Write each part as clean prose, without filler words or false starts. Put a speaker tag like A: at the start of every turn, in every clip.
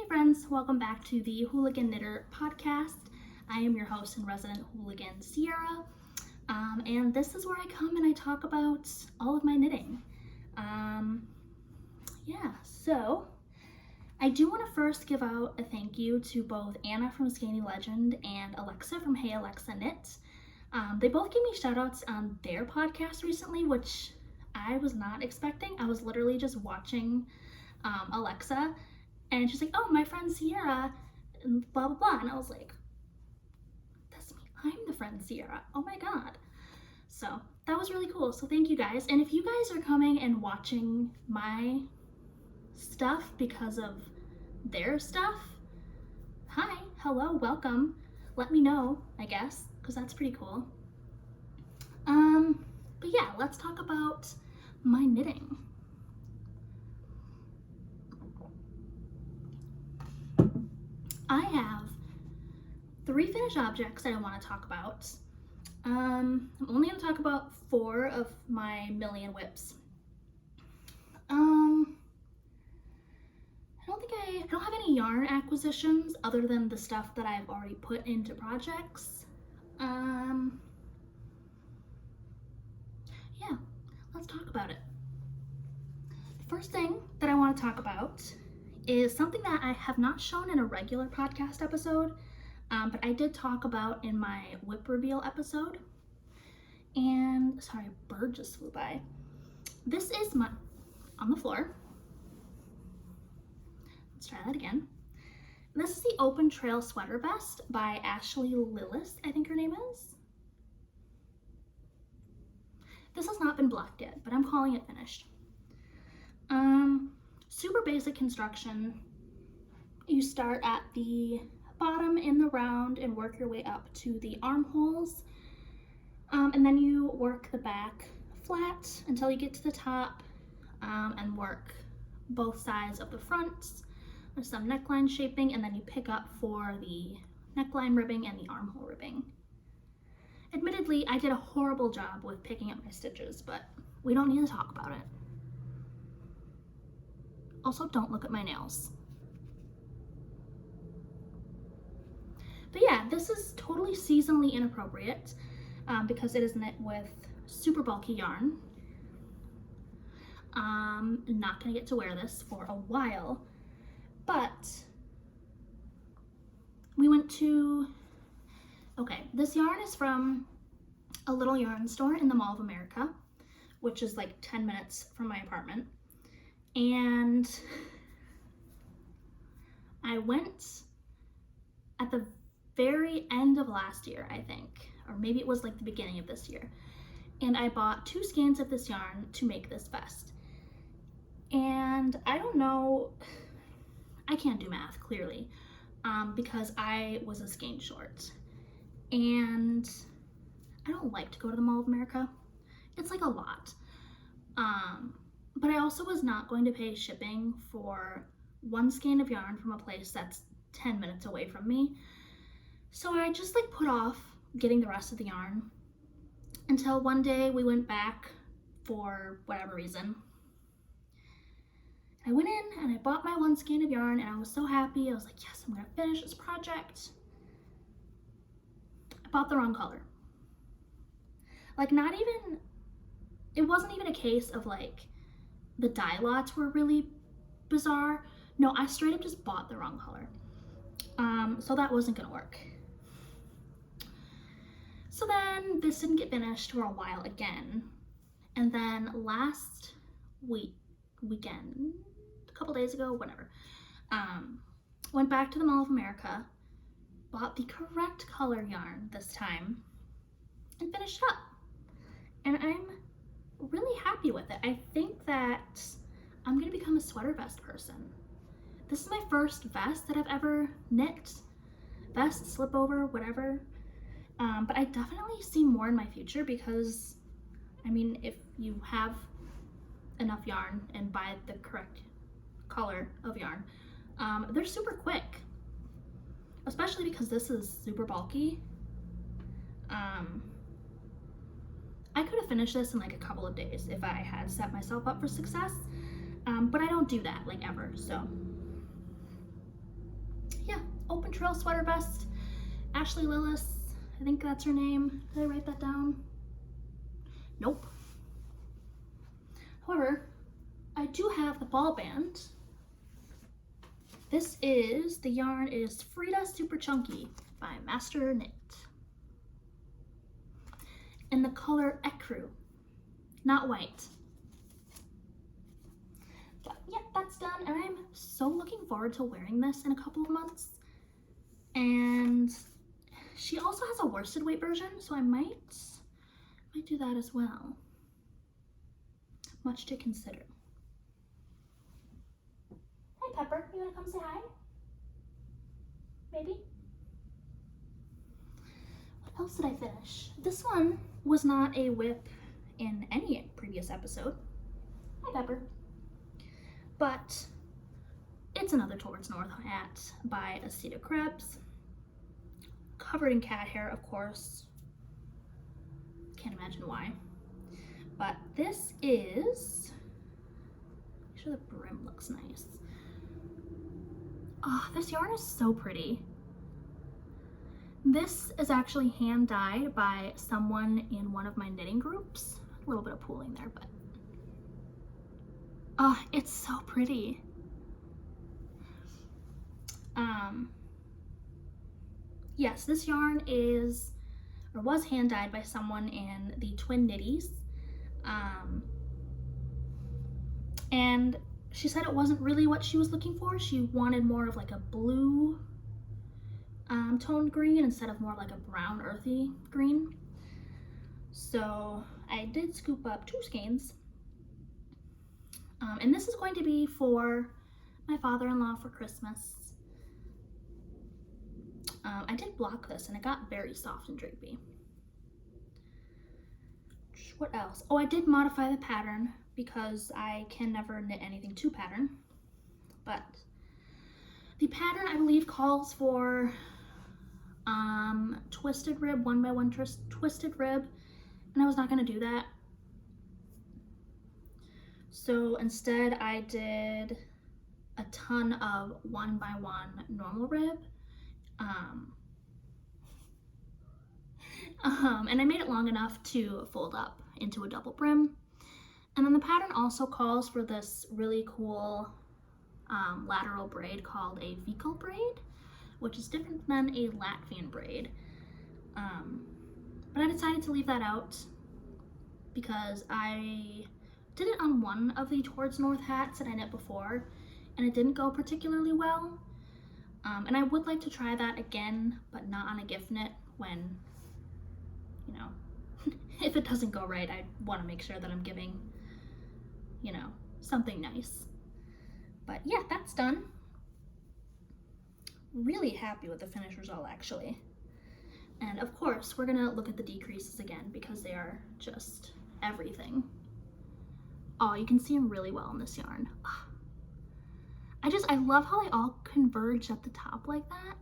A: Hey friends, welcome back to the Hooligan Knitter podcast. I am your host and resident hooligan, Sierra, and this is where I come and I talk about all of my knitting. So I do want to first give out a thank you to both Anna from Scanny Legend and Alexa from Hey Alexa Knit. They both gave me shout outs on their podcast recently, which I was not expecting. I was literally just watching Alexa, and she's like, oh, my friend Sierra, and blah, blah, blah. And I was like, that's me. I'm the friend Sierra. Oh my God. So that was really cool. So thank you guys. And if you guys are coming and watching my stuff because of their stuff, hi, hello, welcome. Let me know, I guess, because that's pretty cool. But yeah, let's talk about my knitting. I have 3 finished objects that I want to talk about. I'm only going to talk about 4 of my million whips. I don't have any yarn acquisitions other than the stuff that I've already put into projects. Yeah, let's talk about it. The first thing that I want to talk about is something that I have not shown in a regular podcast episode, but I did talk about in my whip reveal episode. And sorry, a bird just flew by. This is my, on the floor. Let's try that again. This is the Open Trail Sweater Vest by Ashley Lillis, I think her name is. This has not been blocked yet, but I'm calling it finished. Super basic construction. You start at the bottom in the round and work your way up to the armholes. And then you work the back flat until you get to the top, and work both sides of the front. There's some neckline shaping, and then you pick up for the neckline ribbing and the armhole ribbing. Admittedly, I did a horrible job with picking up my stitches, but we don't need to talk about it. Also, don't look at my nails. But yeah, this is totally seasonally inappropriate because it is knit with super bulky yarn. Not gonna get to wear this for a while, but we went to, this yarn is from a little yarn store in the Mall of America, which is like 10 minutes from my apartment. And I went at the very end of last year, I think, or maybe it was like the beginning of this year. And I bought 2 skeins of this yarn to make this vest. And I don't know, I can't do math clearly, because I was a skein short. And I don't like to go to the Mall of America. It's like a lot. But I also was not going to pay shipping for 1 skein of yarn from a place that's 10 minutes away from me. So I just like put off getting the rest of the yarn until one day we went back for whatever reason. I went in and I bought my 1 skein of yarn and I was so happy. I was like, yes, I'm gonna finish this project. I bought the wrong color. Like it wasn't even a case of like the dye lots were really bizarre. No, I straight up just bought the wrong color. So that wasn't gonna work. So then this didn't get finished for a while again. And then last weekend, a couple days ago, whatever, went back to the Mall of America, bought the correct color yarn this time, and finished up. And I'm really happy with it. I think that I'm gonna become a sweater vest person. This is my first vest that I've ever knit. Vest, slip over, whatever. But I definitely see more in my future because, I mean, if you have enough yarn and buy the correct color of yarn, they're super quick. Especially because this is super bulky. I could have finished this in like a couple of days if I had set myself up for success, but I don't do that like ever, so open trail sweater vest, Ashley Lillis, I think that's her name. Did I write that down? Nope. However, I do have the ball band. This is, the yarn is Frida Super Chunky by Master Knit. In the color ecru, not white. But yeah, that's done, and I'm so looking forward to wearing this in a couple of months. And she also has a worsted weight version, so I might do that as well. Much to consider. Hey Pepper, you wanna come say hi? Maybe? What else did I finish? This one was not a whip in any previous episode. Hi Pepper. But it's another Towards North hat by Asita Krebs. Covered in cat hair, of course. Can't imagine why. But this is, make sure the brim looks nice. Oh, this yarn is so pretty. This is actually hand dyed by someone in one of my knitting groups. A little bit of pooling there, but oh, it's so pretty. Yes, this yarn is, or was hand dyed by someone in the Twin Knitties. And she said it wasn't really what she was looking for. She wanted more of like a blue toned green instead of more like a brown earthy green. So I did scoop up 2 skeins. And this is going to be for my father-in-law for Christmas. I did block this and it got very soft and drapey. What else? Oh, I did modify the pattern because I can never knit anything to pattern. But the pattern, I believe, calls for twisted rib, 1x1 twisted rib, and I was not going to do that. So instead I did a ton of 1x1 normal rib. And I made it long enough to fold up into a double brim. And then the pattern also calls for this really cool lateral braid called a Vical braid, which is different than a Latvian braid. But I decided to leave that out because I did it on one of the Towards North hats that I knit before, and it didn't go particularly well. And I would like to try that again, but not on a gift knit when, you know, if it doesn't go right, I want to make sure that I'm giving, you know, something nice. But yeah, that's done. Really happy with the finished result, actually. And of course, we're gonna look at the decreases again because they are just everything. Oh, you can see them really well in this yarn. I love how they all converge at the top like that.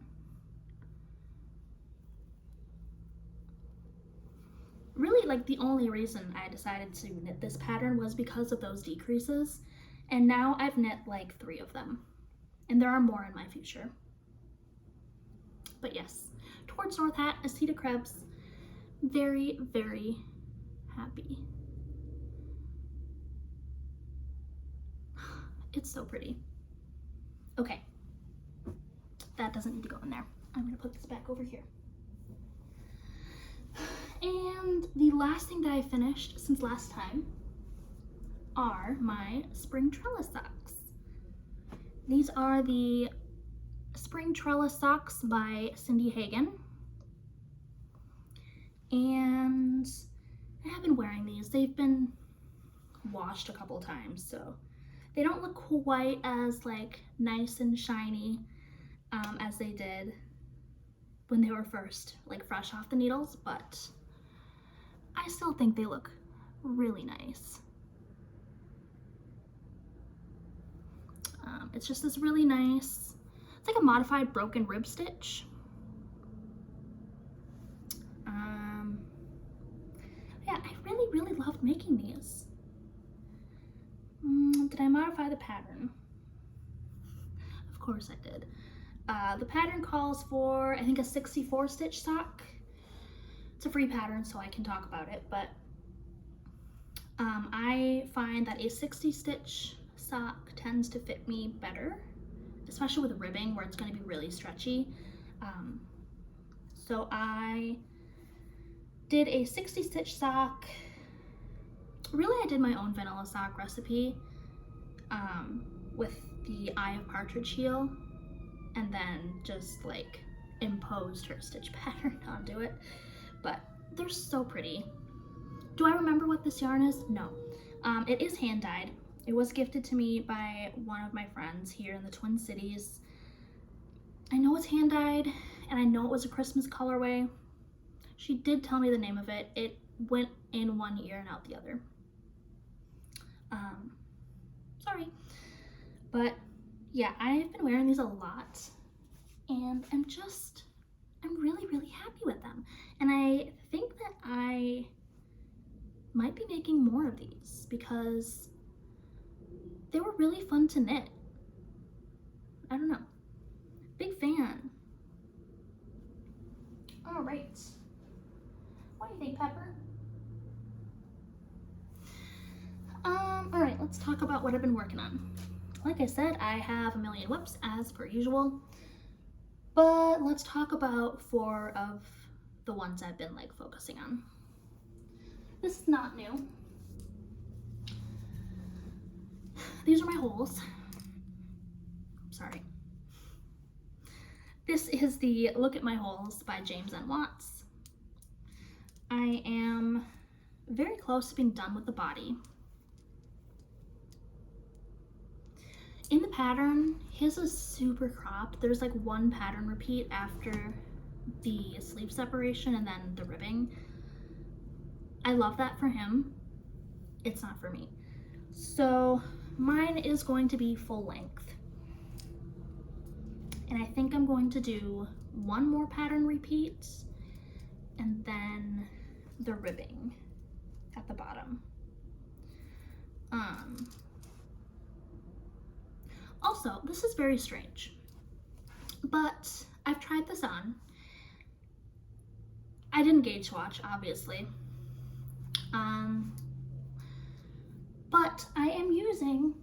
A: Really, like, the only reason I decided to knit this pattern was because of those decreases. And now I've knit like 3 of them. And there are more in my future. But yes, Towards North hat, Asita Krebs. Very, very happy. It's so pretty. Okay, that doesn't need to go in there. I'm gonna put this back over here. And the last thing that I finished since last time are my spring trellis socks. These are the spring trellis socks by Cindy Hagen. And I have been wearing these. They've been washed a couple times, so they don't look quite as like nice and shiny as they did when they were first like fresh off the needles, but I still think they look really nice. It's just this really nice, it's like a modified broken rib stitch. Yeah, I really, really loved making these. Did I modify the pattern? Of course I did. The pattern calls for, I think, a 64 stitch sock. It's a free pattern, so I can talk about it, but I find that a 60 stitch sock tends to fit me better, especially with ribbing where it's going to be really stretchy. So I did a 60 stitch sock. Really, I did my own vanilla sock recipe with the Eye of Partridge heel, and then just like imposed her stitch pattern onto it. But they're so pretty. Do I remember what this yarn is? No. It is hand dyed. It was gifted to me by one of my friends here in the Twin Cities. I know it's hand dyed, and I know it was a Christmas colorway. She did tell me the name of it. It went in one ear and out the other. Sorry. But yeah, I've been wearing these a lot, and I'm really, really happy with them. And I think that I might be making more of these because they were really fun to knit. I don't know. Big fan. All right. What do you think, Pepper? All right, let's talk about what I've been working on. Like I said, I have a million whips as per usual, but let's talk about 4 of the ones I've been like focusing on. This is not new. These are my holes. Sorry. This is the Look at My Holes by James N. Watts. I am very close to being done with the body. In the pattern, his is super cropped. There's like one pattern repeat after the sleeve separation and then the ribbing. I love that for him. It's not for me. So mine is going to be full length. And I think I'm going to do one more pattern repeat and then the ribbing at the bottom. Also, this is very strange, but I've tried this on. I didn't gauge swatch, obviously. But I am using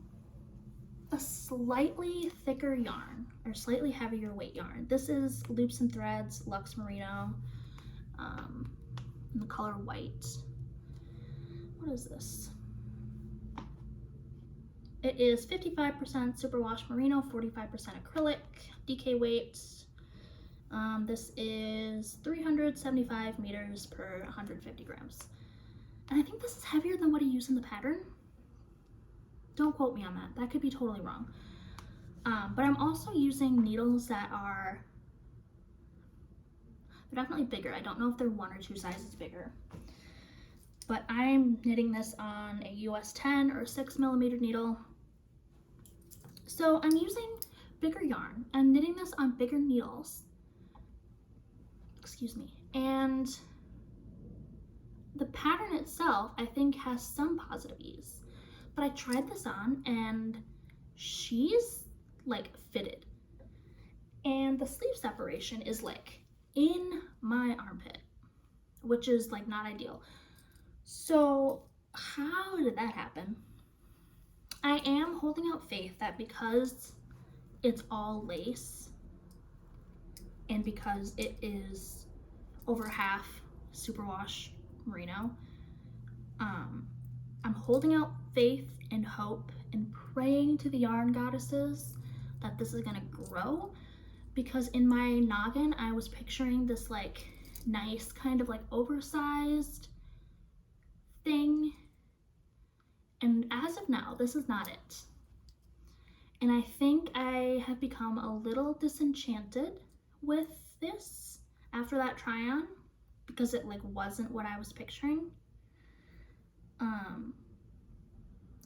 A: a slightly thicker yarn, or slightly heavier weight yarn. This is Loops and Threads Luxe Merino, in the color white. What is this? It is 55% superwash merino, 45% acrylic, DK weight. This is 375 meters per 150 grams. And I think this is heavier than what I use in the pattern. Don't quote me on that. That could be totally wrong. But I'm also using needles that are, they're definitely bigger. I don't know if they're 1 or 2 sizes bigger. But I'm knitting this on a US 10 or 6mm needle. So I'm using bigger yarn. I'm knitting this on bigger needles. Excuse me. And the pattern itself, I think, has some positive ease. But I tried this on and she's like fitted. And the sleeve separation is like in my armpit, which is like not ideal. So how did that happen? I am holding out faith that because it's all lace and because it is over half superwash merino, I'm holding out faith and hope and praying to the yarn goddesses that this is gonna grow, because in my noggin I was picturing this like nice kind of like oversized thing, and as of now this is not it. And I think I have become a little disenchanted with this after that try on because it like wasn't what I was picturing.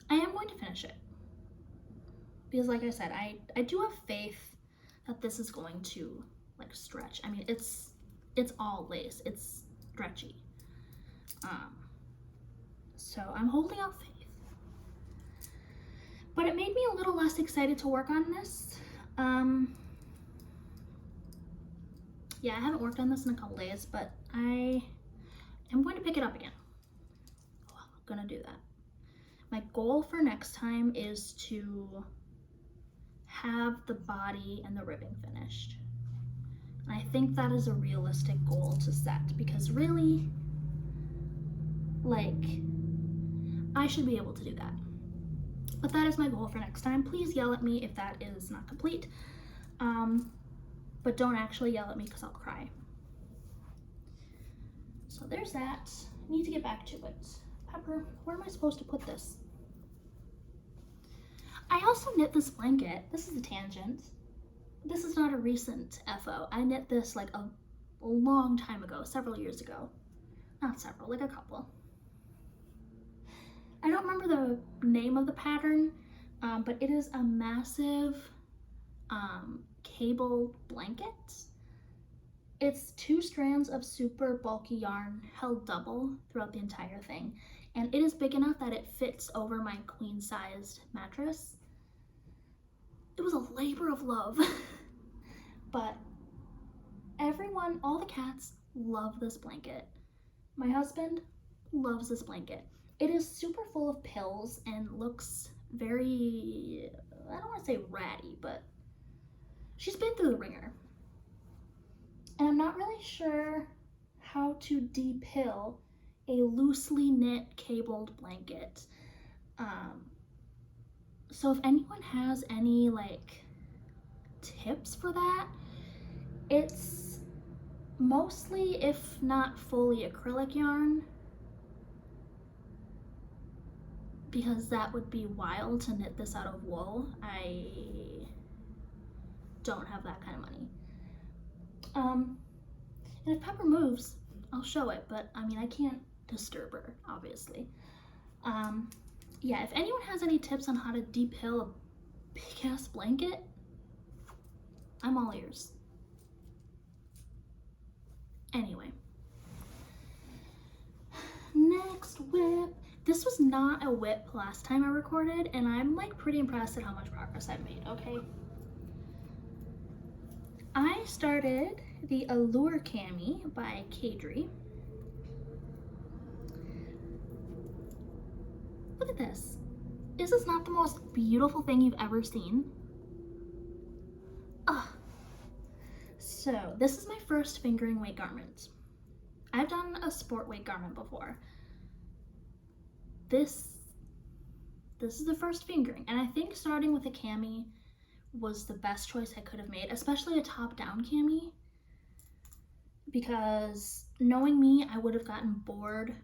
A: I am going to finish it because like I said, I do have faith that this is going to like stretch. I mean, it's all lace, it's stretchy. So I'm holding out faith. But it made me a little less excited to work on this. Yeah, I haven't worked on this in a couple days, but I am going to pick it up again. Oh, I'm gonna do that. My goal for next time is to have the body and the ribbing finished. And I think that is a realistic goal to set, because really, like, I should be able to do that. But that is my goal for next time. Please yell at me if that is not complete. But don't actually yell at me because I'll cry. So there's that. I need to get back to it. Pepper, where am I supposed to put this? I also knit this blanket. This is a tangent. This is not a recent FO. I knit this like a long time ago, several years ago. Not several, like a couple. I don't remember the name of the pattern, but it is a massive cable blanket. It's 2 strands of super bulky yarn held double throughout the entire thing, and it is big enough that it fits over my queen-sized mattress. It was a labor of love, but everyone, all the cats love this blanket. My husband loves this blanket. It is super full of pills and looks very, I don't want to say ratty, but she's been through the ringer. And I'm not really sure how to depill a loosely knit cabled blanket. So if anyone has any like tips for that, it's mostly, if not fully, acrylic yarn, because that would be wild to knit this out of wool. I don't have that kind of money. And if Pepper moves, I'll show it, but I mean, I can't disturb her, obviously. Yeah, if anyone has any tips on how to depill a big ass blanket, I'm all ears. Anyway, next whip. This was not a whip last time I recorded, and I'm like pretty impressed at how much progress I've made, okay? I started the Allure cami by Caidree. Look at this. Is this not the most beautiful thing you've ever seen? Ugh. So this is my first fingering weight garment. I've done a sport weight garment before. This is the first fingering, and I think starting with a cami was the best choice I could have made, especially a top-down cami, because knowing me, I would have gotten bored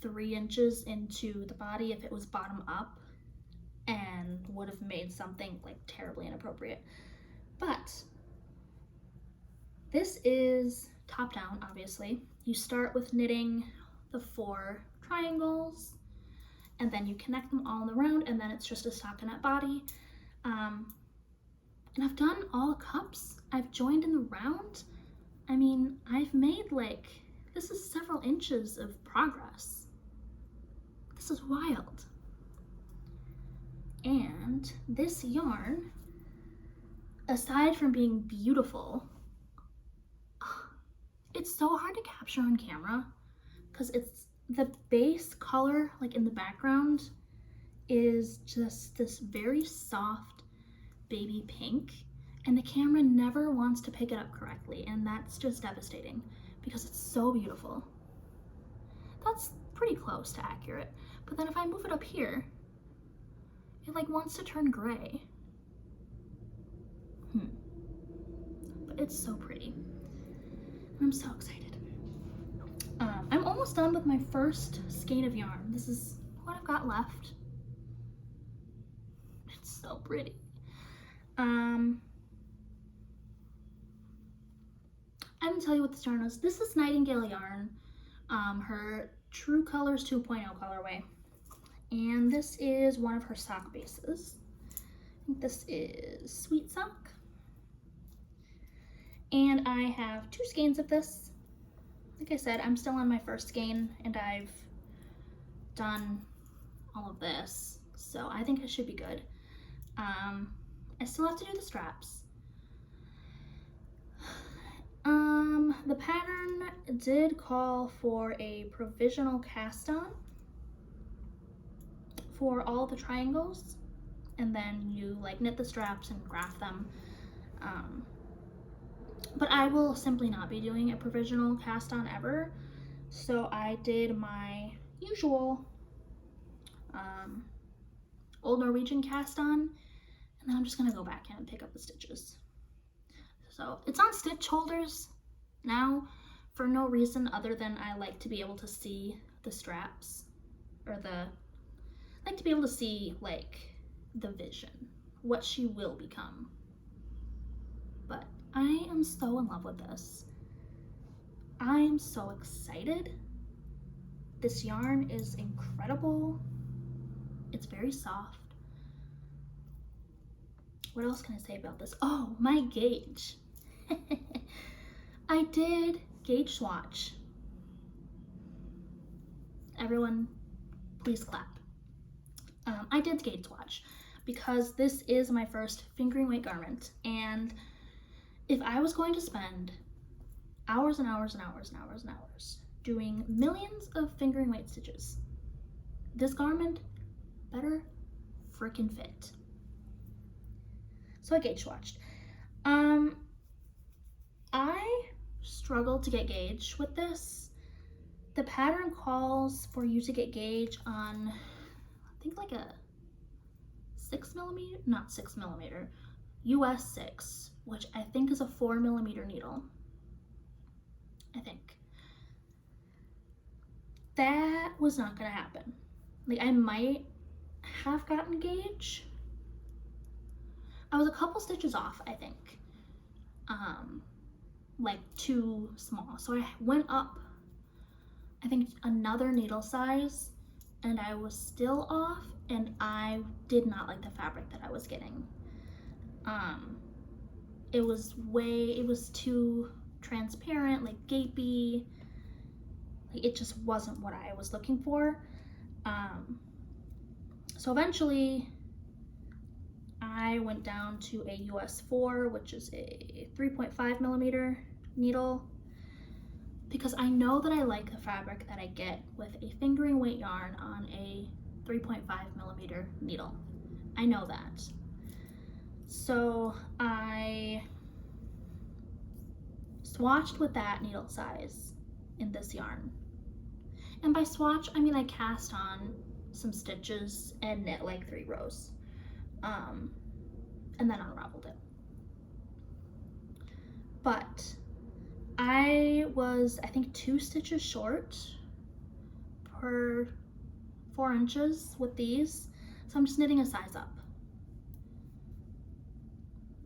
A: 3 inches into the body if it was bottom up and would have made something like terribly inappropriate. But this is top down, obviously. You start with knitting the 4 triangles, and then you connect them all in the round, and then it's just a stockinette body. And I've done all cups. I've joined in the round. I mean, I've made like, this is several inches of progress. This is wild. And this yarn, aside from being beautiful, it's so hard to capture on camera because it's the base color, like in the background, is just this very soft baby pink, and the camera never wants to pick it up correctly, and that's just devastating because it's so beautiful. That's pretty close to accurate, but then if I move it up here, it like wants to turn gray. But it's so pretty. I'm so excited. I'm almost done with my first skein of yarn. This is what I've got left. It's so pretty. I didn't tell you what this yarn is. This is KnitingGale yarn, her True Colors 2.0 colorway. And this is one of her sock bases. I think this is Sweet Sock. And I have 2 skeins of this. Like I said, I'm still on my first skein, and I've done all of this, so I think I should be good. I still have to do the straps. did call for a provisional cast on for all the triangles, and then you like knit the straps and graft them. But I will simply not be doing a provisional cast on ever, so I did my usual Old Norwegian cast on, and then I'm just gonna go back in and pick up the stitches. So it's on stitch holders now for no reason other than I like to be able to see the straps, or I like to be able to see like the vision, what she will become. But I am so in love with this. I am so excited. This yarn is incredible. It's very soft. What else can I say about this? Oh, my gauge. I did gauge swatch. Everyone, please clap. I did gauge swatch because this is my first fingering weight garment, and if I was going to spend hours and hours and hours and hours and hours doing millions of fingering weight stitches, this garment better freaking fit. So I gauge swatched. I struggled to get gauge with this. The pattern calls for you to get gauge on, I think like a 6mm, not 6mm, US 6, which I think is a 4mm needle. I think. That was not gonna happen. Like, I might have gotten gauge. I was a couple stitches off, I think. Like too small. So I went up, I think, another needle size, and I was still off, and I did not like the fabric that I was getting. It was too transparent, like gapey. Like, it just wasn't what I was looking for. So eventually I went down to a US 4, which is a 3.5mm needle, because I know that I like the fabric that I get with a fingering weight yarn on a 3.5mm needle. I know that. So I swatched with that needle size in this yarn. And by swatch, I mean I cast on some stitches and knit like 3 rows. And then unraveled it. But I was, I think, 2 stitches short per 4 inches with these, so I'm just knitting a size up.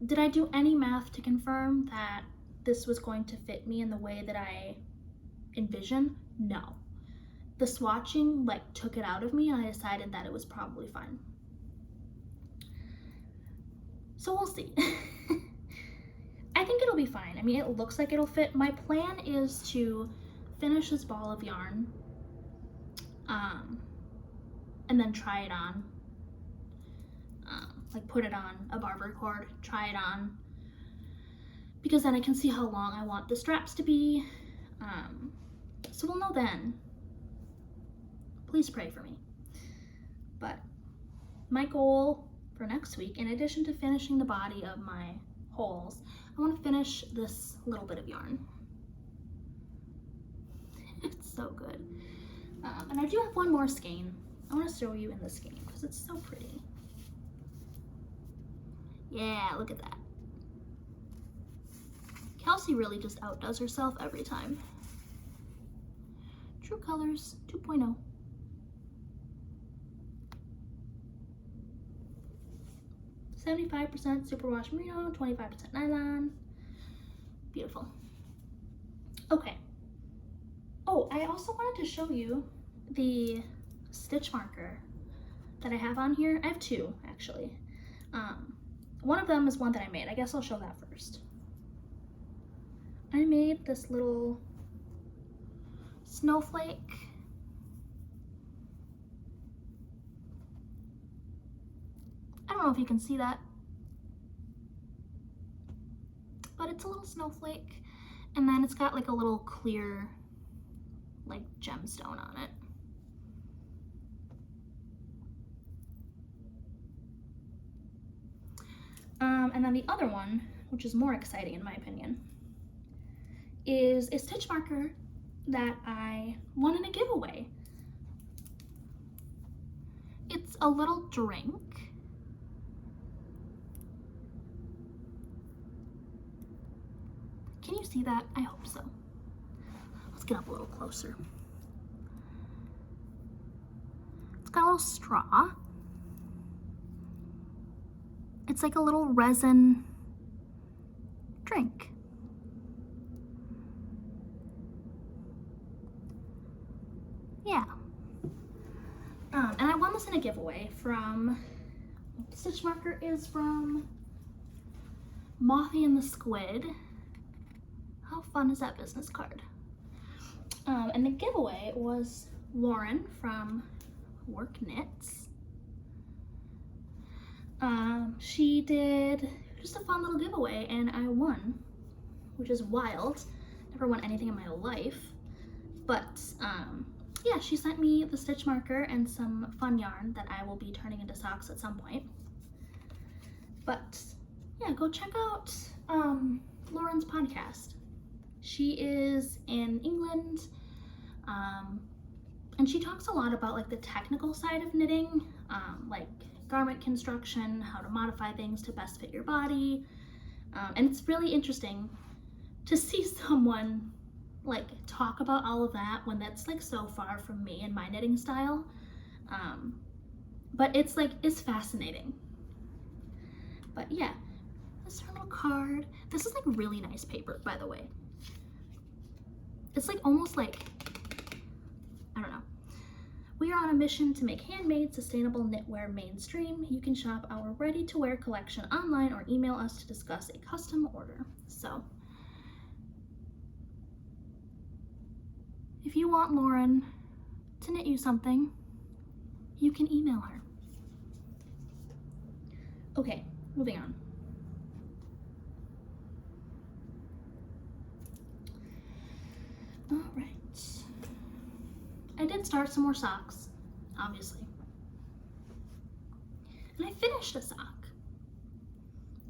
A: Did I do any math to confirm that this was going to fit me in the way that I envisioned? No. The swatching like took it out of me, and I decided that it was probably fine. So we'll see. I think it'll be fine. I mean, it looks like it'll fit. My plan is to finish this ball of yarn, and then try it on. Like put it on a barber cord, try it on, because then I can see how long I want the straps to be. So we'll know then. Please pray for me. But my goal for next week, in addition to finishing the body of my holes, I want to finish this little bit of yarn. It's so good. And I do have one more skein. I want to show you in the skein because it's so pretty. Yeah, look at that. Kelsey really just outdoes herself every time. True Colors 2.0. %75% superwash merino, 25% nylon. Beautiful. Okay. Oh, I also wanted to show you the stitch marker that I have on here. I have 2 actually. One of them is one that I made. I guess I'll show that first. I made this little snowflake. I don't know if you can see that, but it's a little snowflake, and then it's got like a little clear like gemstone on it. And then the other one, which is more exciting in my opinion, is a stitch marker that I won in a giveaway. It's a little drink. Can you see that? I hope so. Let's get up a little closer. It's got a little straw. It's like a little resin drink. Yeah. And I won this in a giveaway from, the stitch marker is from Mothy and the Squid. How fun is that business card? And the giveaway was Lauren from Work Knits. She did just a fun little giveaway and I won, which is wild. Never won anything in my life. But yeah, she sent me the stitch marker and some fun yarn that I will be turning into socks at some point. But yeah, go check out Lauren's podcast. She is in England, and she talks a lot about like the technical side of knitting, like garment construction, how to modify things to best fit your body, and it's really interesting to see someone like talk about all of that when that's like so far from me and my knitting style, but it's like, it's fascinating. But yeah, this is her little card. This is like really nice paper, by the way. It's like almost like, I don't know. We are on a mission to make handmade, sustainable knitwear mainstream. You can shop our ready-to-wear collection online or email us to discuss a custom order. So, if you want Lauren to knit you something, you can email her. Okay, moving on. All right. I did start some more socks, obviously. And I finished a sock.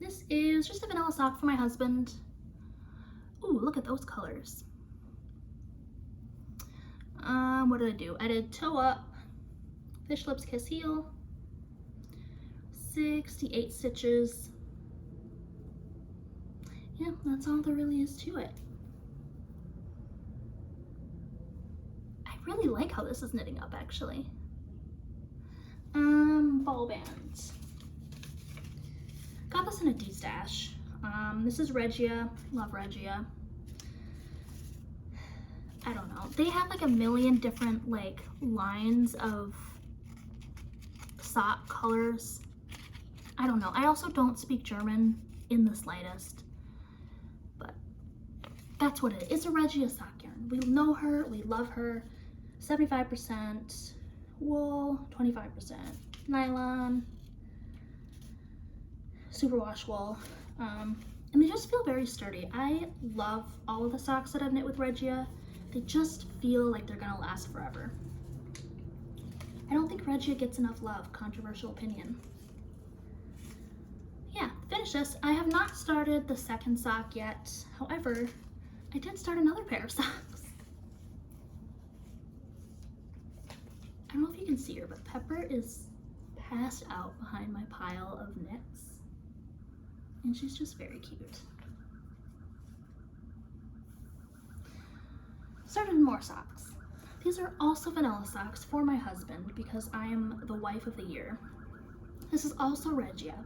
A: This is just a vanilla sock for my husband. Ooh, look at those colors. What did I do? I did toe up, fish lips, kiss heel, 68 stitches. Yeah, that's all there really is to it. I really like how this is knitting up, actually. Ball band. Got this in a D-stash. This is Regia. Love Regia. I don't know. They have like a million different like lines of sock colors. I don't know. I also don't speak German in the slightest, but that's what it is. It's a Regia sock yarn. We know her. We love her. 75% wool, 25% nylon, superwash wool, and they just feel very sturdy. I love all of the socks that I've knit with Regia. They just feel like they're gonna last forever. I don't think Regia gets enough love, controversial opinion. Yeah, finish this. I have not started the second sock yet. However, I did start another pair of socks. I don't know if you can see her, but Pepper is passed out behind my pile of knits. And she's just very cute. Started more socks. These are also vanilla socks for my husband because I am the wife of the year. This is also Regia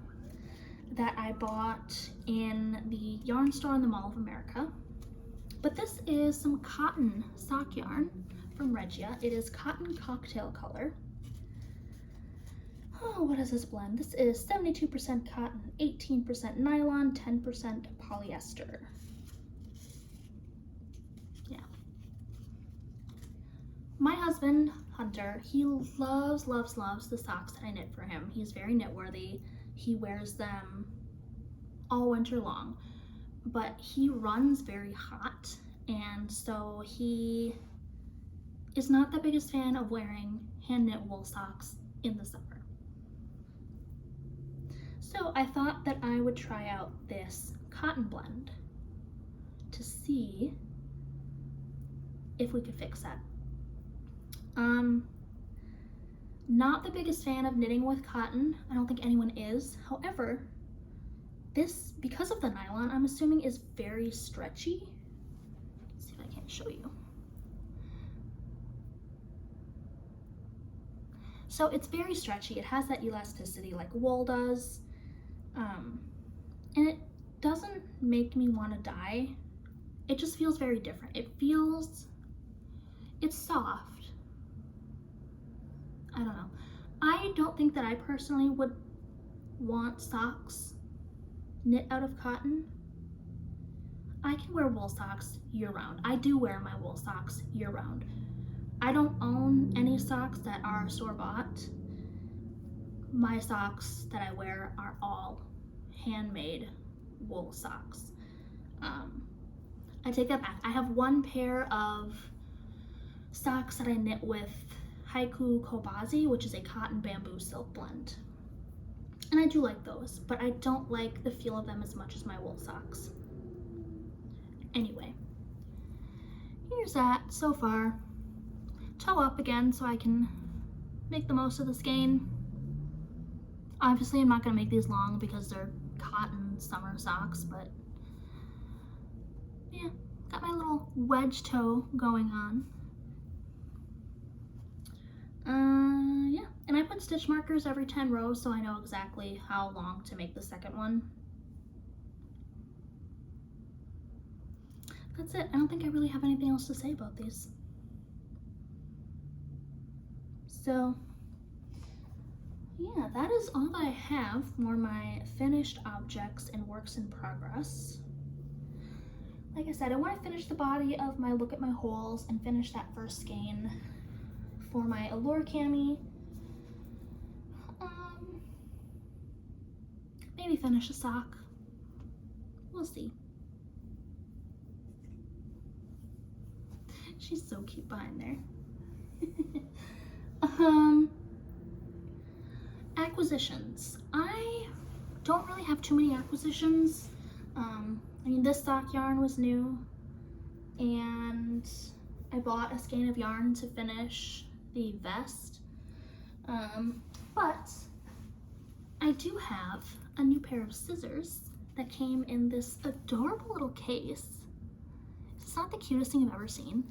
A: that I bought in the yarn store in the Mall of America. But this is some cotton sock yarn from Regia. It is cotton cocktail color. Oh, what is this blend? This is 72% cotton, 18% nylon, 10% polyester. Yeah. My husband, Hunter, he loves the socks that I knit for him. He's very knit-worthy. He wears them all winter long, but he runs very hot, and so he is not the biggest fan of wearing hand knit wool socks in the summer. So I thought that I would try out this cotton blend to see if we could fix that. Not the biggest fan of knitting with cotton. I don't think anyone is. However, this, because of the nylon, I'm assuming is very stretchy. Let's see if I can show you. So it's very stretchy. It has that elasticity like wool does. And it doesn't make me want to dye. It just feels very different. It's soft. I don't know. I don't think that I personally would want socks knit out of cotton. I can wear wool socks year round. I do wear my wool socks year round. I don't own any socks that are store-bought. My socks that I wear are all handmade wool socks. I take that back. I have one pair of socks that I knit with Haiku Kobazi, which is a cotton bamboo silk blend. And I do like those, but I don't like the feel of them as much as my wool socks. Anyway, here's that so far. Toe up again so I can make the most of the skein. Obviously, I'm not going to make these long because they're cotton summer socks, but yeah, got my little wedge toe going on. Yeah, and I put stitch markers every 10 rows so I know exactly how long to make the second one. That's it. I don't think I really have anything else to say about these. So yeah, that is all I have for my finished objects and works in progress. Like I said, I want to finish the body of my Look at My Holes and finish that first skein for my Allure cami. Maybe finish a sock. We'll see. She's so cute behind there. Acquisitions. I don't really have too many acquisitions. I mean, this sock yarn was new, and I bought a skein of yarn to finish the vest. But I do have a new pair of scissors that came in this adorable little case. It's not the cutest thing I've ever seen.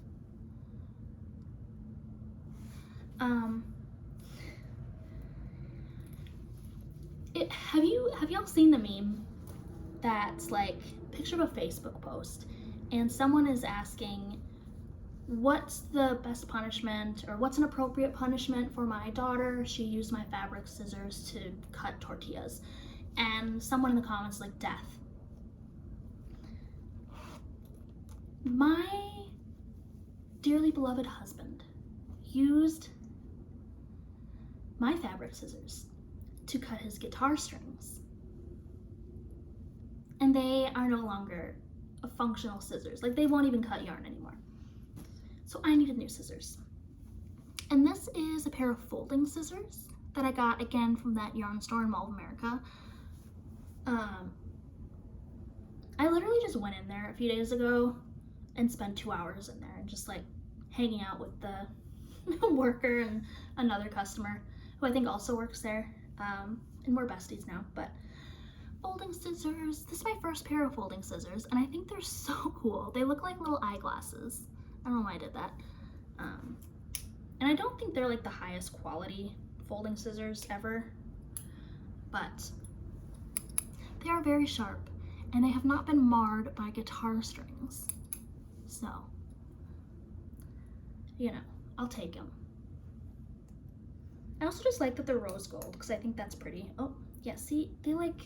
A: Have y'all seen the meme that's like picture of a Facebook post and someone is asking what's the best punishment or what's an appropriate punishment for my daughter? She used my fabric scissors to cut tortillas, and someone in the comments like death. My dearly beloved husband used my fabric scissors to cut his guitar strings, and they are no longer a functional scissors. Like, they won't even cut yarn anymore. So I needed new scissors, and this is a pair of folding scissors that I got again from that yarn store in Mall of America. I literally just went in there a few days ago and spent 2 hours in there and just like hanging out with the worker and another customer who I think also works there, and we're besties now. But folding scissors, this is my first pair of folding scissors, and I think they're so cool. They look like little eyeglasses. I don't know why I did that. And I don't think they're like the highest quality folding scissors ever, but they are very sharp and they have not been marred by guitar strings. So, you know, I'll take them. I also just like that they're rose gold because I think that's pretty. Oh, yeah, see, they like,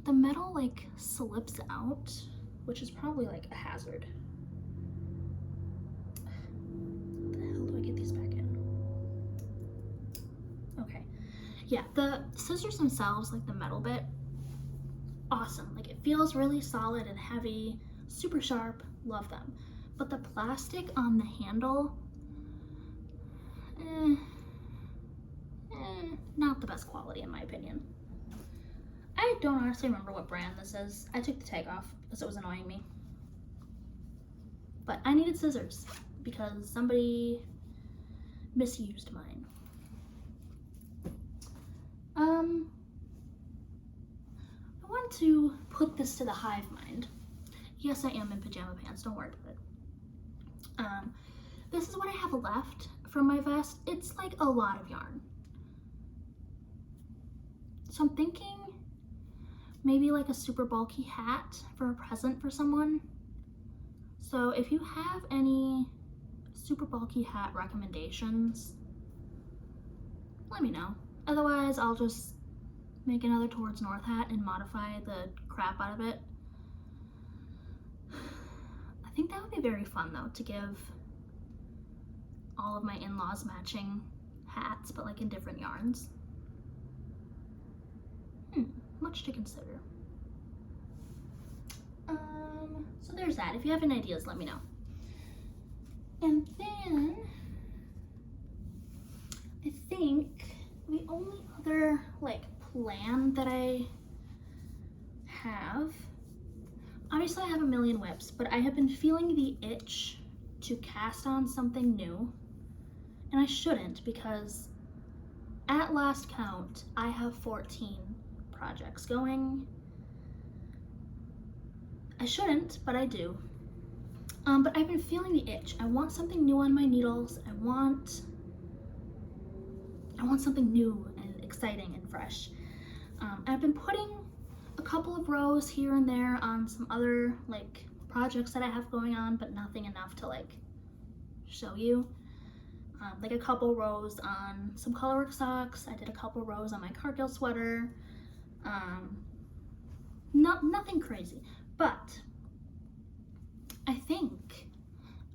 A: the metal like slips out, which is probably like a hazard. How the hell do I get these back in? Okay. Yeah, the scissors themselves, like the metal bit, awesome. Like, it feels really solid and heavy, super sharp, love them. but the plastic on the handle, not the best quality in my opinion. I don't honestly remember what brand this is. I took the tag off because it was annoying me. But I needed scissors because somebody misused mine. I want to put this to the hive mind. Yes, I am in pajama pants, don't worry about it. This is what I have left from my vest. It's like a lot of yarn. So I'm thinking maybe like a super bulky hat for a present for someone. So if you have any super bulky hat recommendations, let me know. Otherwise, I'll just make another Towards North hat and modify the crap out of it. I think that would be very fun though, to give all of my in-laws matching hats, but like in different yarns. Much to consider. So there's that. If you have any ideas, let me know. And then I think the only other like plan that I have, obviously I have a million whips, but I have been feeling the itch to cast on something new, and I shouldn't, because at last count I have 14 projects going. I shouldn't, but I do. But I've been feeling the itch. I want something new on my needles. I want something new and exciting and fresh. I've been putting a couple of rows here and there on some other like projects that I have going on, but nothing enough to like show you. Like a couple rows on some colorwork socks. I did a couple rows on my Cargill sweater. Nothing crazy, but I think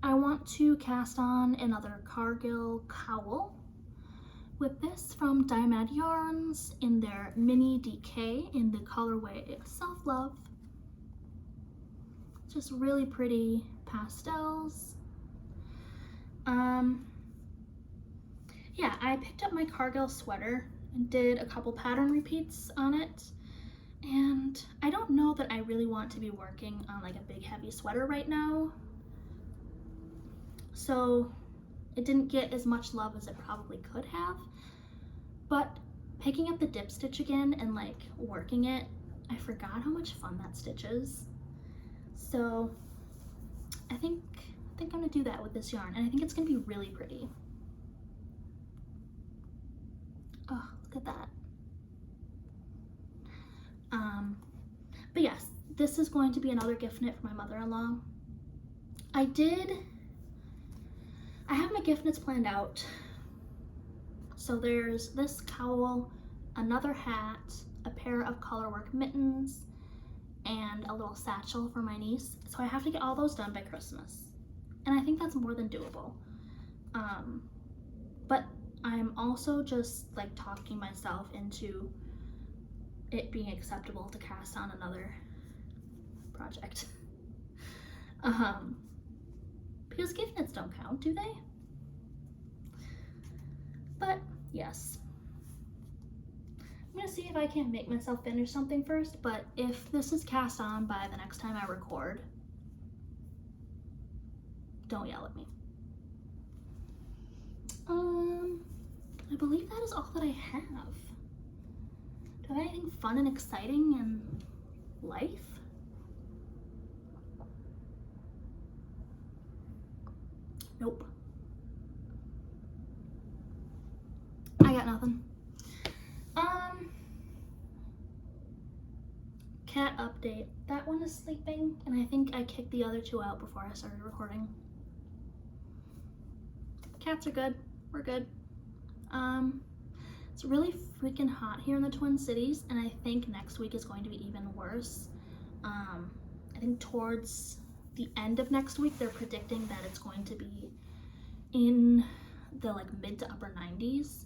A: I want to cast on another Cargill cowl with this from Diamond Yarns in their mini DK in the colorway Self Love. Just really pretty pastels. Yeah, I picked up my Cargill sweater and did a couple pattern repeats on it. And I don't know that I really want to be working on like a big heavy sweater right now. So it didn't get as much love as it probably could have. But picking up the dip stitch again and like working it, I forgot how much fun that stitch is. So I think I'm gonna do that with this yarn, and I think it's gonna be really pretty. Oh, look at that. But yes, this is going to be another gift knit for my mother-in-law. I have my gift knits planned out. So there's this cowl, another hat, a pair of colorwork mittens, and a little satchel for my niece. So I have to get all those done by Christmas. And I think that's more than doable. But I'm also just like talking myself into it being acceptable to cast on another project. Because gift knits don't count, do they? But yes, I'm gonna see if I can make myself finish something first, but if this is cast on by the next time I record, don't yell at me. I believe that is all that I have. Do I have anything fun and exciting in life? Nope. I got nothing. Cat update. That one is sleeping, and I think I kicked the other two out before I started recording. Cats are good. We're good. It's really freaking hot here in the Twin Cities, and I think next week is going to be even worse. I think towards the end of next week, they're predicting that it's going to be in the like mid to upper 90s,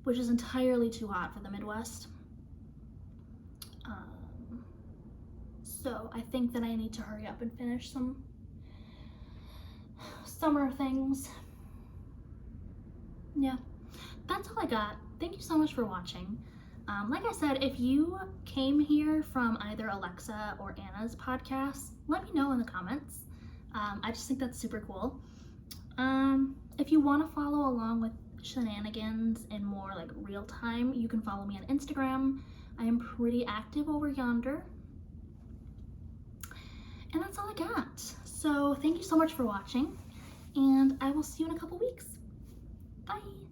A: which is entirely too hot for the Midwest. So I think that I need to hurry up and finish some summer things. Yeah, that's all I got. Thank you so much for watching. Like I said, if you came here from either Alexa or Anna's podcast, let me know in the comments. I just think that's super cool. If you want to follow along with shenanigans in more like real time, you can follow me on Instagram. I am pretty active over yonder. And that's all I got. So thank you so much for watching, and I will see you in a couple weeks. Bye.